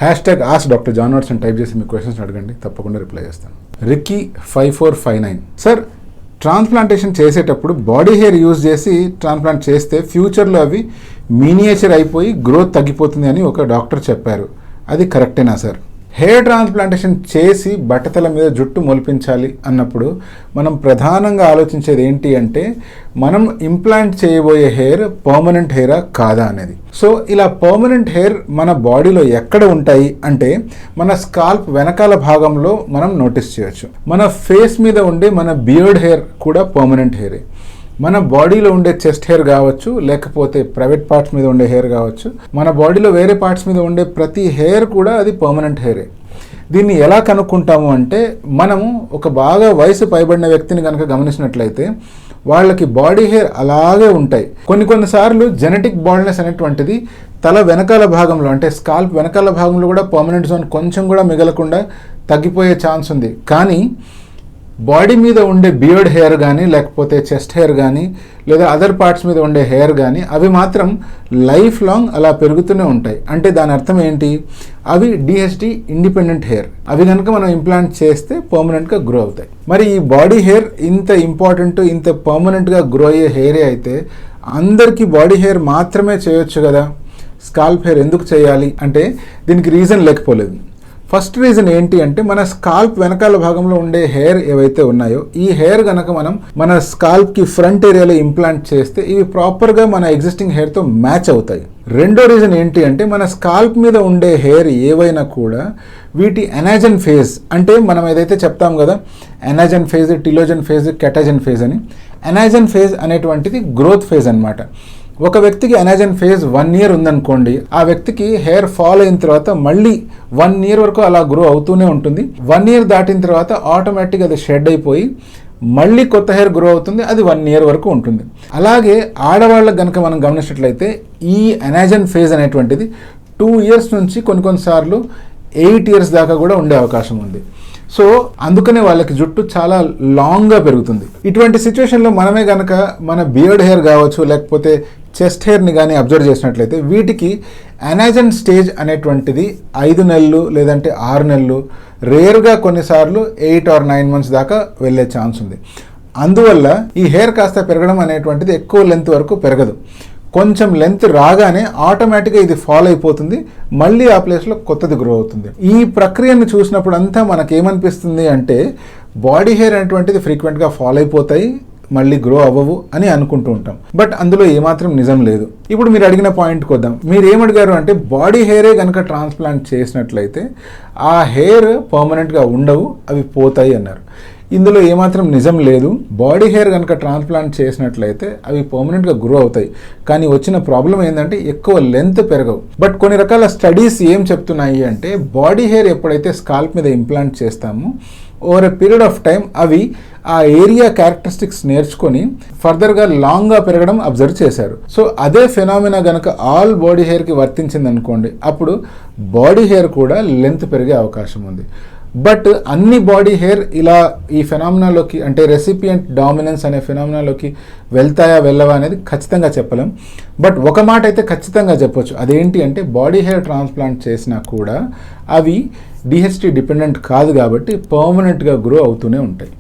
#ask Dr. John Watson type చేసి మీ questions అడగండి, తప్పకుండా రిప్లై చేస్తాను. రిక్కీ 5459 సార్, ట్రాన్స్ప్లాంటేషన్ చేసేటప్పుడు బాడీ హెయిర్ యూజ్ చేసి ట్రాన్స్ప్లాంట్ చేస్తే ఫ్యూచర్లో అవి మినియేచర్ అయిపోయి గ్రోత్ తగ్గిపోతుంది అని ఒక డాక్టర్ చెప్పారు, అది కరెక్టేనా సార్? హెయిర్ ట్రాన్స్ప్లాంటేషన్ చేసి బట్టతల మీద జుట్టు మొలిపించాలి అన్నప్పుడు మనం ప్రధానంగా ఆలోచించేది ఏంటి అంటే మనం ఇంప్లాంట్ చేయబోయే హెయిర్ పర్మనెంట్ హెయిరా కాదా అనేది. సో ఇలా పర్మనెంట్ హెయిర్ మన బాడీలో ఎక్కడ ఉంటాయి అంటే మన స్కాల్ప్ వెనకాల భాగంలో మనం నోటీస్ చేయొచ్చు. మన ఫేస్ మీద ఉండే మన బియర్డ్ హెయిర్ కూడా పర్మనెంట్ హెయిరే. మన బాడీలో ఉండే చెస్ట్ హెయిర్ కావచ్చు, లేకపోతే ప్రైవేట్ పార్ట్స్ మీద ఉండే హెయిర్ కావచ్చు, మన బాడీలో వేరే పార్ట్స్ మీద ఉండే ప్రతి హెయిర్ కూడా అది పర్మనెంట్ హెయిరే. దీన్ని ఎలా కనుక్కుంటాము అంటే మనము ఒక బాగా వయసు పైబడిన వ్యక్తిని కనుక గమనించినట్లయితే వాళ్ళకి బాడీ హెయిర్ అలాగే ఉంటాయి. కొన్నిసార్లు జెనెటిక్ బాల్డ్నెస్ అనేటువంటిది తల వెనకాల భాగంలో అంటే స్కాల్ప్ వెనకాల భాగంలో కూడా పర్మనెంట్ జోన్ కొంచెం కూడా మిగలకుండా తగ్గిపోయే ఛాన్స్ ఉంది. కానీ బాడీ మీద ఉండే బియర్డ్ హెయిర్ కానీ, లేకపోతే చెస్ట్ హెయిర్ కానీ, లేదా అదర్ పార్ట్స్ మీద ఉండే హెయిర్ కానీ అవి మాత్రం లైఫ్ లాంగ్ అలా పెరుగుతూనే ఉంటాయి. అంటే దాని అర్థం ఏంటి? అవి డిహెచ్డి ఇండిపెండెంట్ హెయిర్. అవి కనుక మనం ఇంప్లాంట్ చేస్తే పర్మనెంట్గా గ్రో అవుతాయి. మరి ఈ బాడీ హెయిర్ ఇంత ఇంపార్టెంట్, ఇంత పర్మనెంట్గా గ్రో అయ్యే హెయిరే అయితే అందరికీ బాడీ హెయిర్ మాత్రమే చేయొచ్చు కదా, స్కాల్ప్ హెయిర్ ఎందుకు చేయాలి అంటే దీనికి రీజన్ లేకపోలేదు. ఫస్ట్ రీజన్ ఏంటి అంటే మన స్కాల్ప్ వెనకాల భాగంలో ఉండే హెయిర్ ఏవైతే ఉన్నాయో ఈ హెయిర్ కనుక మనం మన స్కాల్ప్కి ఫ్రంట్ ఏరియాలో ఇంప్లాంట్ చేస్తే ఇవి ప్రాపర్గా మన ఎగ్జిస్టింగ్ హెయిర్తో మ్యాచ్ అవుతాయి. రెండో రీజన్ ఏంటి అంటే మన స్కాల్ప్ మీద ఉండే హెయిర్ ఏవైనా కూడా వీటి ఎనాజన్ ఫేజ్, అంటే మనం ఏదైతే చెప్తాం కదా ఎనాజన్ ఫేజ్, టిలోజన్ ఫేజ్, కెటాజన్ ఫేజ్ అని. ఎనాజన్ ఫేజ్ అనేటువంటిది గ్రోత్ ఫేజ్ అన్నమాట. ఒక వ్యక్తికి ఎనాజన్ ఫేజ్ 1 year ఉందనుకోండి, ఆ వ్యక్తికి హెయిర్ ఫాల్ అయిన తర్వాత మళ్ళీ 1 year వరకు అలా గ్రో అవుతూనే ఉంటుంది. 1 year దాటిన తర్వాత ఆటోమేటిక్గా అది షెడ్ అయిపోయి మళ్ళీ కొత్త హెయిర్ గ్రో అవుతుంది, అది 1 year వరకు ఉంటుంది. అలాగే ఆడవాళ్ళకి కనుక మనం గమనించినట్లయితే ఈ ఎనాజన్ ఫేజ్ అనేటువంటిది 2 years నుంచి కొన్నిసార్లు 8 years దాకా కూడా ఉండే అవకాశం ఉంది. సో అందుకనే వాళ్ళకి జుట్టు చాలా లాంగ్గా పెరుగుతుంది. ఇటువంటి సిచ్యువేషన్లో మనమే కనుక మన బియర్డ్ హెయిర్ కావచ్చు, లేకపోతే చెస్ట్ హెయిర్ని కానీ అబ్జర్వ్ చేసినట్లయితే వీటికి ఎనాజన్ స్టేజ్ అనేటువంటిది 5 నెలలు లేదంటే 6 నెలలు, రేర్గా కొన్నిసార్లు 8 or 9 months దాకా వెళ్ళే ఛాన్స్ ఉంది. అందువల్ల ఈ హెయిర్ కాస్త పెరగడం అనేటువంటిది ఎక్కువ లెంత్ వరకు పెరగదు. కొంచెం లెంత్ రాగానే ఆటోమేటిక్గా ఇది ఫాల్ అయిపోతుంది, మళ్ళీ ఆ ప్లేస్లో కొత్తది గ్రో అవుతుంది. ఈ ప్రక్రియను చూసినప్పుడు అంతా మనకేమనిపిస్తుంది అంటే బాడీ హెయిర్ అనేటువంటిది ఫ్రీక్వెంట్గా ఫాల్ అయిపోతాయి, మళ్ళీ గ్రో అవ్వవు అని అనుకుంటూ ఉంటాం. బట్ అందులో ఏమాత్రం నిజం లేదు. ఇప్పుడు మీరు అడిగిన పాయింట్కి వద్దాం. మీరు ఏమడిగారు అంటే బాడీ హెయిరే కనుక ట్రాన్స్ప్లాంట్ చేసినట్లయితే ఆ హెయిర్ పర్మనెంట్గా ఉండవు, అవి పోతాయి అన్నారు. ఇందులో ఏమాత్రం నిజం లేదు. బాడీ హెయిర్ కనుక ట్రాన్స్ప్లాంట్ చేసినట్లయితే అవి పర్మనెంట్గా గ్రో అవుతాయి. కానీ వచ్చిన ప్రాబ్లం ఏంటంటే ఎక్కువ లెంత్ పెరగవు. బట్ కొన్ని రకాల స్టడీస్ ఏం చెప్తున్నాయి అంటే బాడీ హెయిర్ ఎప్పుడైతే స్కాల్ప్ మీద ఇంప్లాంట్ చేస్తామో over a period of time అవి ఆ ఏరియా క్యారెక్టరిస్టిక్స్ నేర్చుకొని ఫర్దర్గా లాంగ్గా పెరగడం అబ్జర్వ్ చేశారు. సో అదే ఫెనామినా కనుక ఆల్ బాడీ హెయిర్కి వర్తించింది అనుకోండి, అప్పుడు బాడీ హెయిర్ కూడా లెంత్ పెరిగే అవకాశం ఉంది. బట్ అన్ని బాడీ హెయిర్ ఇలా ఈ ఫెనామినాలోకి అంటే రెసిపియంట్ డామినెన్స్ అనే ఫెనామినాలోకి వెళ్తాయా వెళ్ళవా అనేది ఖచ్చితంగా చెప్పలేం. బట్ ఒక మాట అయితే ఖచ్చితంగా చెప్పొచ్చు, అదేంటి అంటే బాడీ హెయిర్ ట్రాన్స్ప్లాంట్ చేసినా కూడా అవి డిహెచ్డి డిపెండెంట్ కాదు కాబట్టి పర్మనెంట్గా గ్రో అవుతూనే ఉంటాయి.